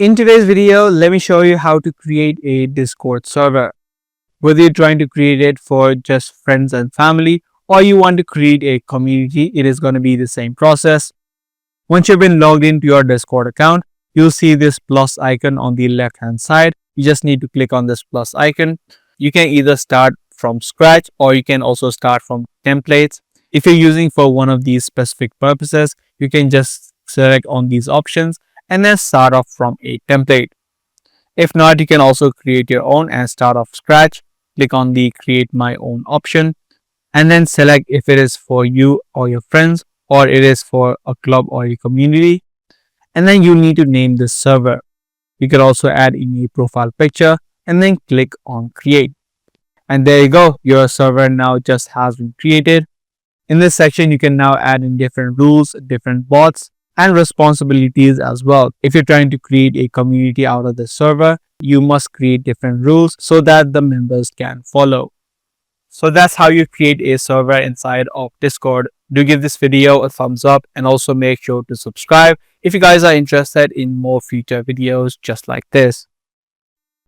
In today's video, let me show you how to create a Discord server. Whether you're trying to create it for just friends and family or you want to create a community, it is going to be the same process. Once you've been logged into your Discord account, you'll see this plus icon on the left hand side. You just need to click on this plus icon. You can either start from scratch or you can also start from templates. If you're using for one of these specific purposes, you can just select on these options and then start off from a template. If not, you can also create your own and start off scratch. Click on the create my own option and then select if it is for you or your friends or it is for a club or a community. And then you need to name this server. You can also add in a profile picture and then click on create. And there you go, your server now just has been created. In this section, you can now add in different rules, different bots, and responsibilities as well. If you're trying to create a community out of the server, you must create different rules so that the members can follow. So that's how you create a server inside of Discord. Do give this video a thumbs up and also make sure to subscribe if you guys are interested in more future videos just like this.